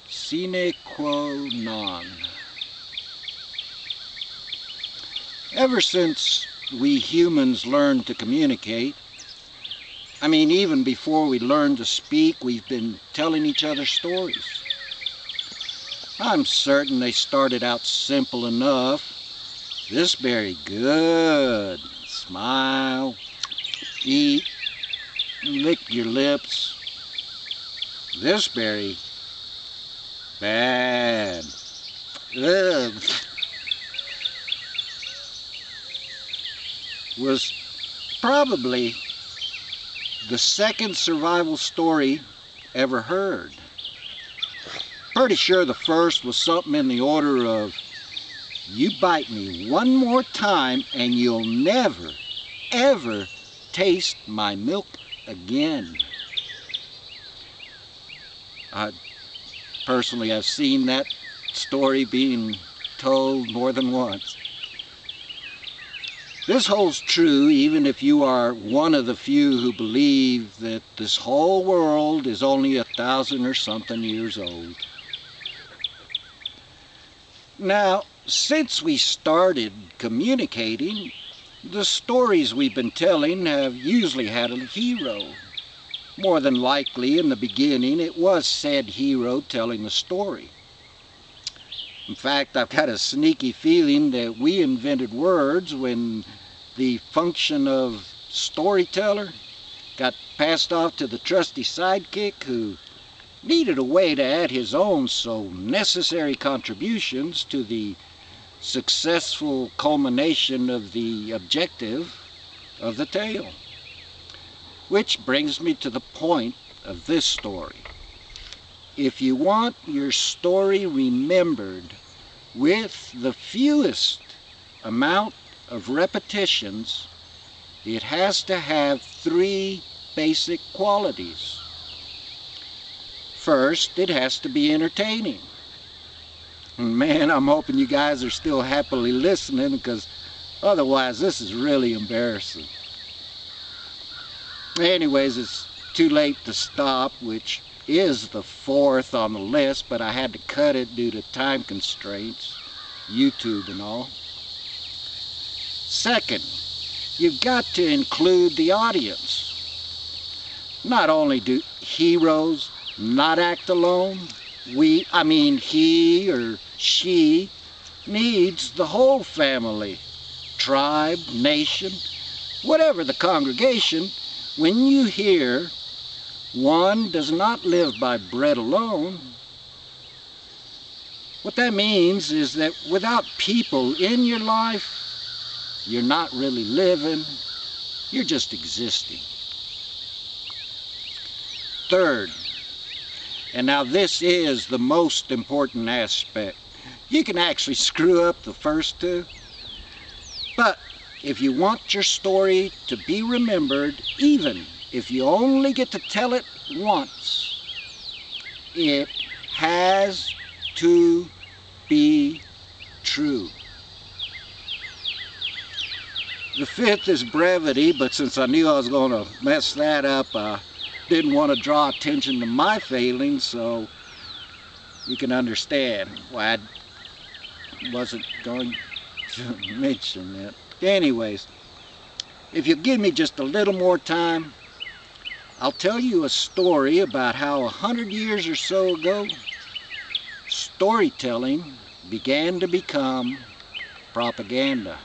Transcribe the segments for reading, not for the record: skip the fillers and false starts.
Sine qua non. Ever since we humans learned to communicate, even before we learned to speak, we've been telling each other stories. I'm certain they started out simple enough. This berry good. Smile, eat, lick your lips. This berry bad. Ugh. Was probably the second survival story ever heard. Pretty sure the first was something in the order of, you bite me one more time and you'll never, ever taste my milk again. Personally, I've seen that story being told more than once. This holds true even if you are one of the few who believe that this whole world is only 1,000 or something years old. Now, since we started communicating, the stories we've been telling have usually had a hero. More than likely, in the beginning, it was said hero telling the story. In fact, I've got a sneaky feeling that we invented words when the function of storyteller got passed off to the trusty sidekick who needed a way to add his own so necessary contributions to the successful culmination of the objective of the tale. Which brings me to the point of this story. If you want your story remembered with the fewest amount of repetitions, it has to have 3 basic qualities. First, it has to be entertaining. And man, I'm hoping you guys are still happily listening, because otherwise this is really embarrassing. Anyways, it's too late to stop, which is the 4th on the list, but I had to cut it due to time constraints, YouTube and all. Second, you've got to include the audience. Not only do heroes not act alone, he or she needs the whole family, tribe, nation, whatever the congregation. When you hear one does not live by bread alone, what that means is that without people in your life, you're not really living, you're just existing. Third, and now this is the most important aspect. You can actually screw up the first 2, but if you want your story to be remembered, even if you only get to tell it once, it has to be true. The 5th is brevity, but since I knew I was going to mess that up, I didn't want to draw attention to my failings, so you can understand why I wasn't going to mention that. Anyways, if you give me just a little more time, I'll tell you a story about how 100 years or so ago, storytelling began to become propaganda.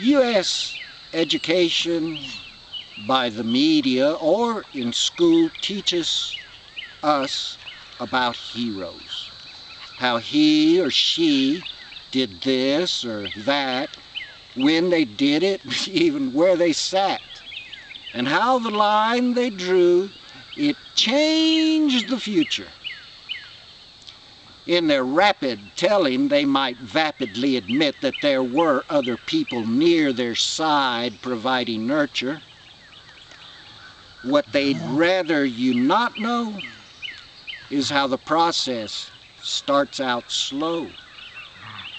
U.S. education by the media or in school teaches us about heroes. How he or she did this or that, when they did it, even where they sat, and how the line they drew, it changed the future. In their rapid telling, they might vapidly admit that there were other people near their side providing nurture. What they'd rather you not know is how the process starts out slow,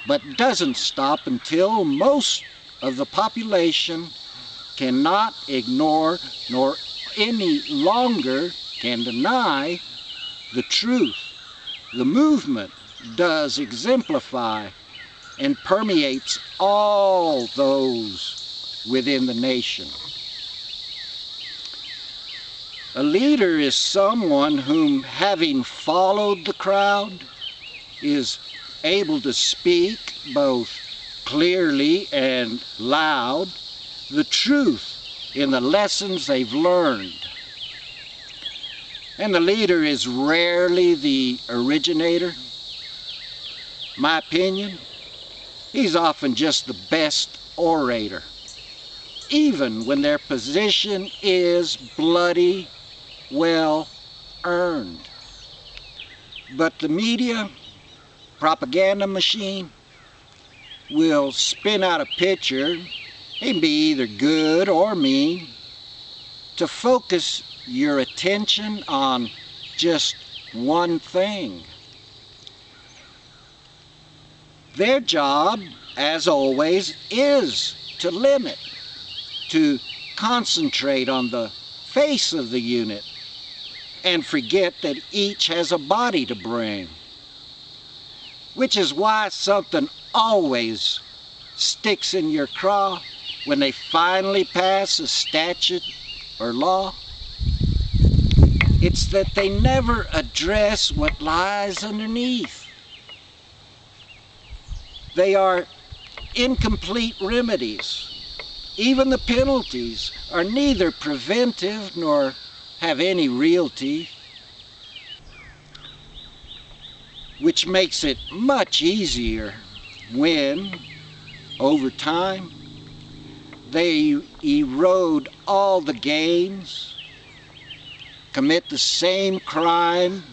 but doesn't stop until most of the population cannot ignore nor any longer can deny the truth, the movement does exemplify and permeates all those within the nation. A leader is someone whom, having followed the crowd, is able to speak both clearly and loud the truth in the lessons they've learned. And the leader is rarely the originator. My opinion, he's often just the best orator, even when their position is bloody well earned. But the media, propaganda machine, will spin out a picture, it can be either good or mean, to focus your attention on just one thing. Their job, as always, is to limit, to concentrate on the face of the unit and forget that each has a body to bring. Which is why something always sticks in your craw when they finally pass a statute or law. It's that they never address what lies underneath. They are incomplete remedies. Even the penalties are neither preventive nor have any real teeth, which makes it much easier when, over time, they erode all the gains, commit the same crime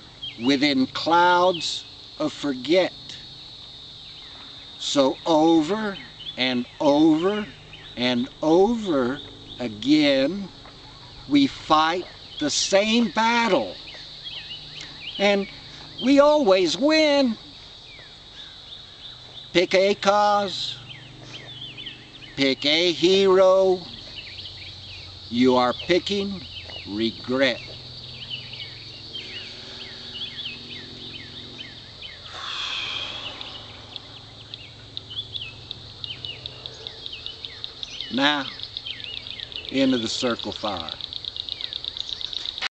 within clouds of forget. So over and over and over again, we fight the same battle. And we always win. Pick a cause, pick a hero, you are picking regret. Now, into the circle fire.